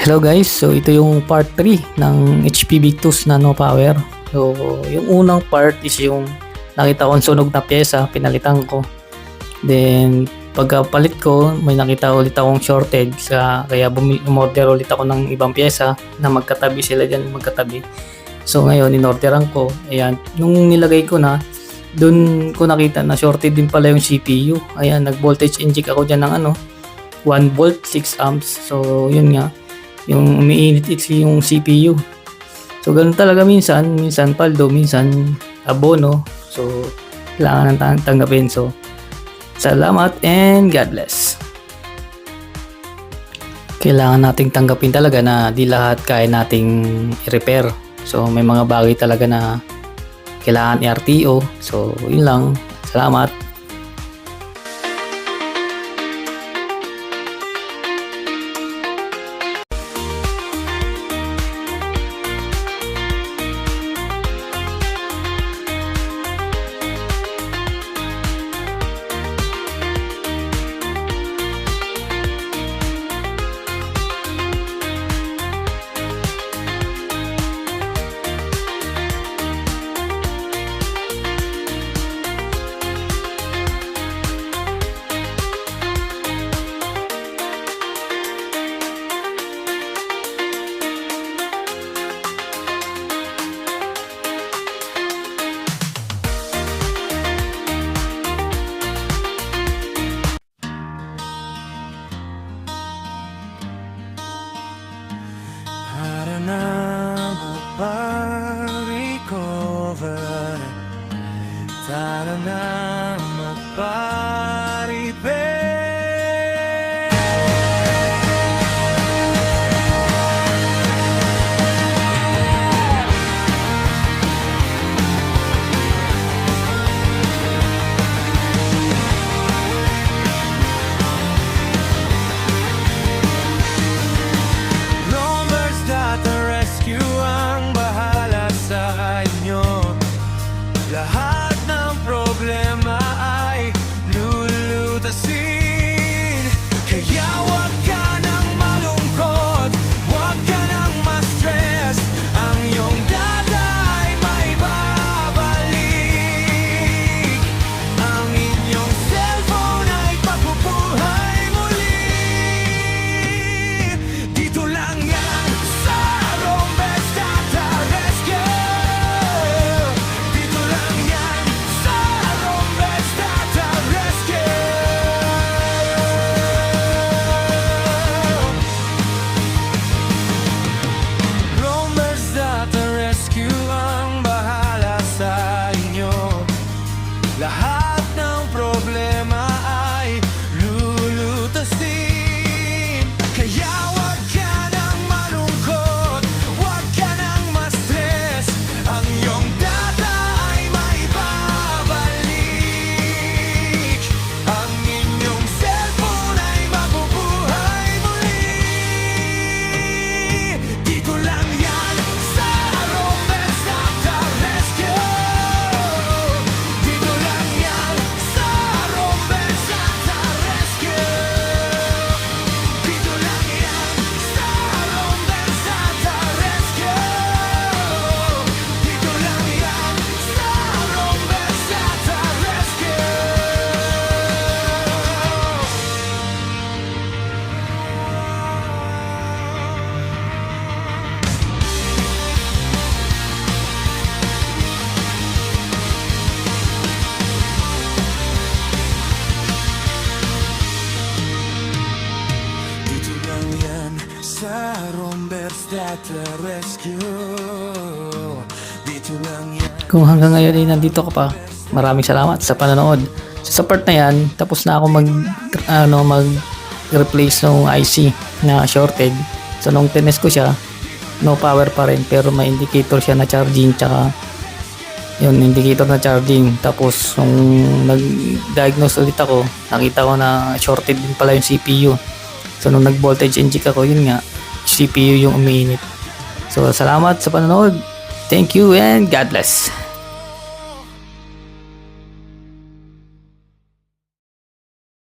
Hello guys, so ito yung part 3 ng HP Victus na no power. So yung unang part is yung nakita kong sunog na pyesa, pinalitan ko. Then pagkapalit ko, may nakita ulit akong shortage kaya umorder ulit ako ng ibang pyesa na magkatabi sila dyan, magkatabi. So ngayon inorderan ko, ayan, nung nilagay ko na, dun ko nakita na shorted din pala yung CPU. Ayan, nag voltage inject ako dyan ng 1 volt 6 amps. So yun nga, yung umiinit yung CPU. So ganun talaga minsan paldo, minsan abono. So kailangan ng tanggapin. So salamat and God bless. Kailangan nating tanggapin talaga na di lahat kaya nating i-repair. So may mga bagay talaga na kailangan i-RTO. So yun lang. Salamat. Para na magpa-recover, para na magpa-repair. Lahat ng problema ay lulutasin. Kaya wag ka nang malungkot, wag ka nang ma-stress. Ang iyong data ay may babalik. Ang inyong cellphone ay pabubuhay muli. Dito lang yan sa Rombes Data Rescue. Lahat ng problema ay lulutasin. Kaya wag ka nang malungkot, wag ka nang ma-stress. Ang iyong data ay may babalik. Ang inyong cellphone ay mabubuhay muli. Dito lang yan sa Rombes Data Rescue. Sa Rombes Data Rescue. Dito lang yan. Kung hanggang ngayon ay nandito ka pa, maraming salamat sa panonood. Sa part na yan, tapos na ako mag-replace ng IC na shorted. So nung tinest ko siya, no power pa rin, pero may indicator siya na charging, tsaka yun, indicator na charging. Tapos nung nag-diagnose ulit ako, nakita ko na shorted din pala yung CPU. So nung nag-voltage inject ako, yun nga, CPU yung umiinit. So salamat sa panonood. Thank you and God bless.